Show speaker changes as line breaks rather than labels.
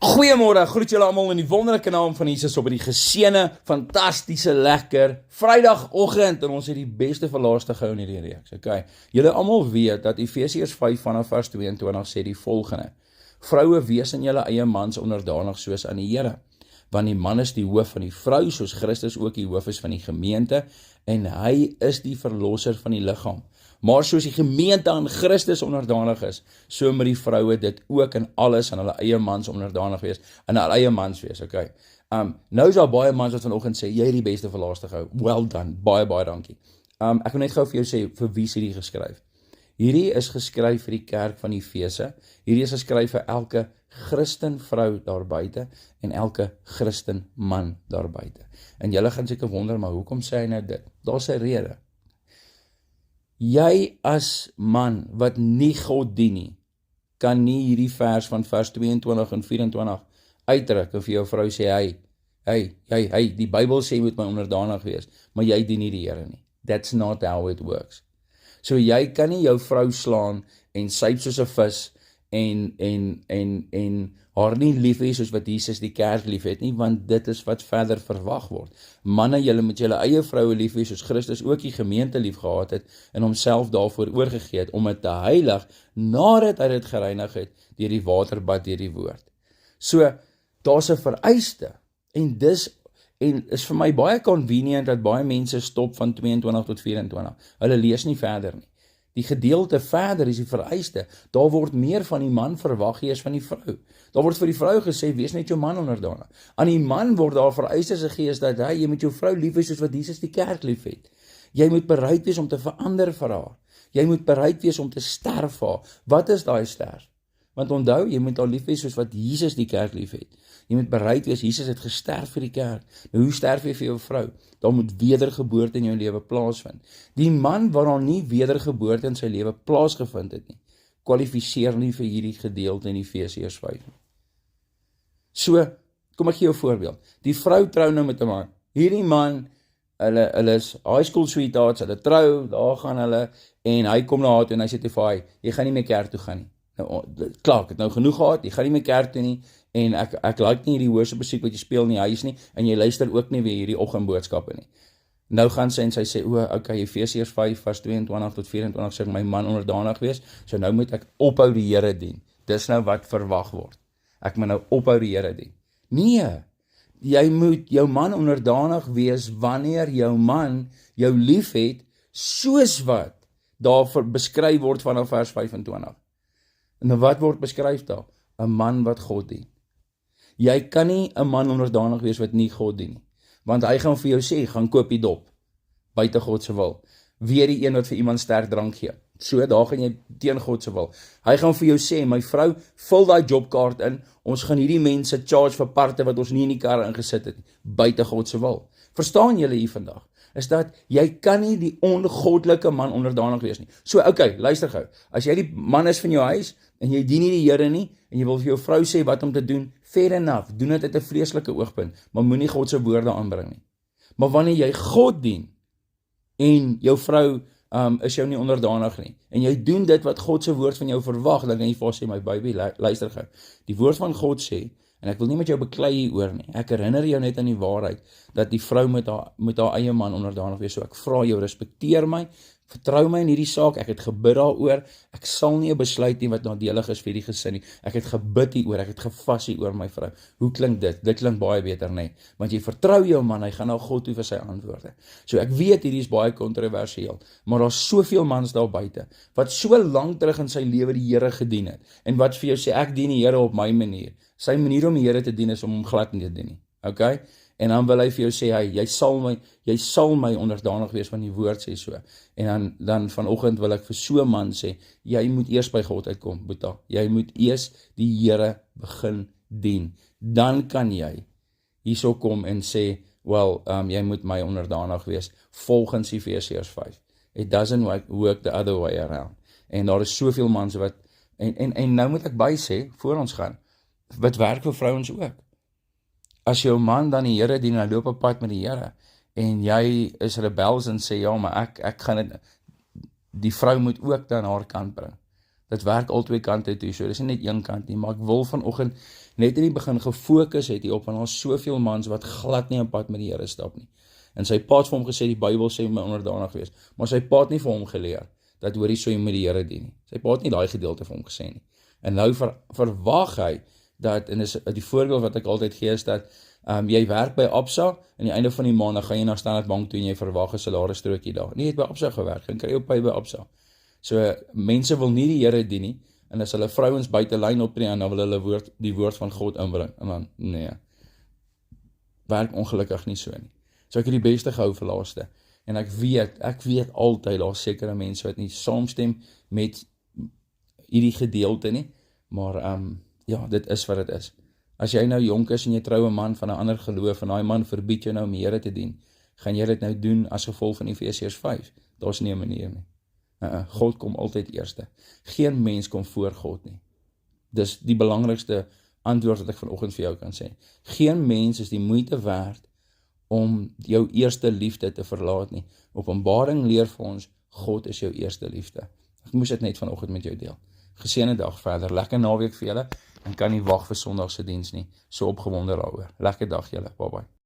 Goeiemôre, groet julle almal in die wonderlike naam van Jesus op die geseënde, fantastiese, lekker Vrydagoggend en ons het die beste vir laaste gehou in hierdie reeks. Okay. Julle almal weet dat Efesiërs 5 vanaf vers 22 sê die volgende: Vroue, wees in julle eie mans onderdanig soos aan die Here, want die man is die hoof van die vrou, soos Christus ook die hoof is van die gemeente, en hy is die verlosser van die liggaam. Maar soos die gemeente aan Christus onderdanig is, so moet die vroue dit ook in alles aan hulle eie mans onderdanig wees, aan hulle eie mans wees, okay. Nou is daar baie mans wat vanoggend sê, jy het die beste vir laaste gehou, well done, baie dankie. Ek wil net gou vir jou sê, vir wie is hierdie geskryf? Hierdie is geskryf vir die kerk van Efese, hierdie is geskryf vir elke Christen vrou daar buite, en elke Christen man daar buite. En julle gaan seker wonder, maar hoekom sê hy nou dit? Daar's 'n rede. Jy as man wat nie God dien nie, kan nie hierdie vers van vers 22 en 24 uitdruk en vir jou vrou sê, hey, die Bybel sê jy moet my onderdanig wees, maar jy dien nie die Here nie. That's not how it works. So jy kan nie jou vrou slaan en syp soos 'n vis en haar nie lief hê soos wat Jesus die kerk lief het nie, want dit is wat verder verwag word. Manne, julle moet julle eie vroue lief hê soos Christus ook die gemeente lief gehad het en homself daarvoor oorgegee het om dit te heilig nadat hy dit gereinig het deur die waterbad deur die woord. So daar's 'n vereiste en is vir my baie convenient dat baie mense stop van 22 tot 24. Hulle lees nie verder nie. Die gedeelte verder is die vereiste. Daar word meer van die man verwag as van die vrou. Daar word vir die vrou gesê, wees net jou man onderdanig. Aan die man word daar vereistes gegee is dat jy moet jou vrou lief hê soos wat Jesus die kerk lief het. Jy moet bereid wees om te verander vir haar. Jy moet bereid wees om te sterf vir haar. Wat is daai sterf? Want onthou, jy moet haar lief hê soos wat Jesus die kerk lief het. Jy moet bereid wees, Jesus het gesterf vir die kerk. Nou hoe sterf jy vir jou vrou? Daar moet wedergeboorte in jou lewe plaasvind. Die man waar daar nie wedergeboorte in sy lewe plaasgevind het nie, kwalifiseer nie vir hierdie gedeelte in Efesiërs 5. So, kom ek gee jou 'n voorbeeld. Die vrou trou nou met 'n man. Hierdie man, hulle is high school sweethearts, hulle trou, daar gaan hulle, en hy kom na haar toe en hy sê vir haar, jy gaan nie meer kerk toe gaan nie. Nou, klaar, ek het nou genoeg gehad, jy gaan nie meer kerk toe nie, en ek like nie hierdie worship musiek wat jy speel in die huis nie, en jy luister ook nie weer hierdie oggendboodskappe nie. Nou gaan sy en sy sê, okay, Efesiërs 5 vers 22 tot 24 sê my man onderdanig wees, so nou moet ek ophou die Here dien. Dis nou wat verwag word. Ek moet nou ophou die Here dien. Nee, jy moet jou man onderdanig wees wanneer jou man jou lief het, soos wat daar beskryf word vanaf vers 25. En wat word beskryf daar? 'n man wat God dien. Jy kan nie 'n man onderdanig wees wat nie God dien nie. Want hy gaan vir jou sê, gaan koop die dop, buite God se wil. Weer die een wat vir iemand sterk drank gee. So, daar gaan jy teen God se wil. Hy gaan vir jou sê, my vrou, vul daai jobkaart in, ons gaan hierdie mense charge vir parte wat ons nie in die kar ingesit het, buite God se wil. Verstaan julle hier vandag? Is dat jy kan nie die ongoddelike man onderdanig wees nie. So, okay, luister gou. As jy die man is van jou huis, en jy dien nie die Here nie, en jy wil vir jou vrou sê wat om te doen, fair enough, doen dit uit 'n vreeslike oogpunt, maar moenie God se woorde aanbring nie. Maar wanneer jy God dien, en jou vrou is jou nie onderdanig nie, en jy doen dit wat God se woord van jou verwag, dan kan jy vir sê, my baby, luister gou, die woord van God sê, en ek wil nie met jou beklei hieroor nie, ek herinner jou net aan die waarheid, dat die vrou met haar eie man onderdanig wees, so ek vra jou, respekteer my, vertrou my in hierdie saak, ek het gebid daaroor, ek sal nie 'n besluit nie wat nadelig is vir die gesin nie, ek het gebid hieroor, ek het gevas hieroor my vrou. Hoe klink dit? Dit klink baie beter, nee, want jy vertrou jou man, hy gaan na God toe vir sy antwoorde. So ek weet hierdie is baie kontroversieel, maar daar's soveel mans daar buite, wat so lank terug in sy lewe die Here gedien het, en wat vir jou sê, ek dien die Here op my manier. Sy manier om die Here te dien is om hom glad nie te dien nie, okay? En dan wil hy vir jou sê, jy sal my onderdanig wees, van die woord sê so. En dan vanoggend wil ek vir so 'n man sê, jy moet eers by God uitkom, Boeta. Jy moet eers die Here begin dien. Dan kan jy hierso kom en sê, jy moet my onderdanig wees, volgens Efesiërs 5. It doesn't work the other way around. En daar is soveel mans wat, en nou moet ek by sê, voor ons gaan, wat werk vir vrouens ook. As jou man dan die Here dien, hy loop 'n pad met die Here, en jy is rebels en sê, ja, maar ek gaan dit, die vrou moet ook dan haar kant bring. Dit werk al twee kante toe, so dis nie net een kant nie, maar ek wil vanoggend net in die begin gefokus het hierop, want daar's soveel mans wat glad nie op pad met die Here stap nie. En sy pa het vir hom gesê, die Bybel sê my onderdanig wees, maar sy pa het nie vir hom geleer, dat hoorie so jy moet die Here dien nie. Sy pa het nie daai gedeelte vir hom gesê nie. En nou verwag hy, dat, en is die voorbeeld wat ek altyd gee, is dat, jy werk by Absa, en die einde van die maand, dan gaan jy na Standard Bank toe, en jy verwag 'n salarisstrokie daar. Nee, jy het by Absa gewerk, en kry jou pay by Absa. So, mense wil nie die Here dien nie, en as hulle vrouens buite lyn optree, en dan wil hulle die woord van God inbring, en dan, nee, werk ongelukkig nie so nie. So ek het die beste gehou vir laaste, en ek weet altyd, daar sekere mense wat nie saamstem met hierdie gedeelte nie, maar ja, dit is wat dit is. As jy nou jonk is en jy trou 'n man van 'n ander geloof, en daai man verbied jou nou om die Here te dien, gaan jy dit nou doen as gevolg van Efesiërs 5? Daar's nie 'n manier nie. God kom altyd eerste. Geen mens kom voor God nie. Dis die belangrikste antwoord wat ek vanoggend vir jou kan sê. Geen mens is die moeite werd om jou eerste liefde te verlaat nie. Openbaring leer vir ons, God is jou eerste liefde. Ek moes dit net vanoggend met jou deel. Geseënde dag verder, lekker naweek vir julle, en kan nie wag vir Sondag se diens nie, so opgewonde daaroor. Lekker dag julle, bye bye.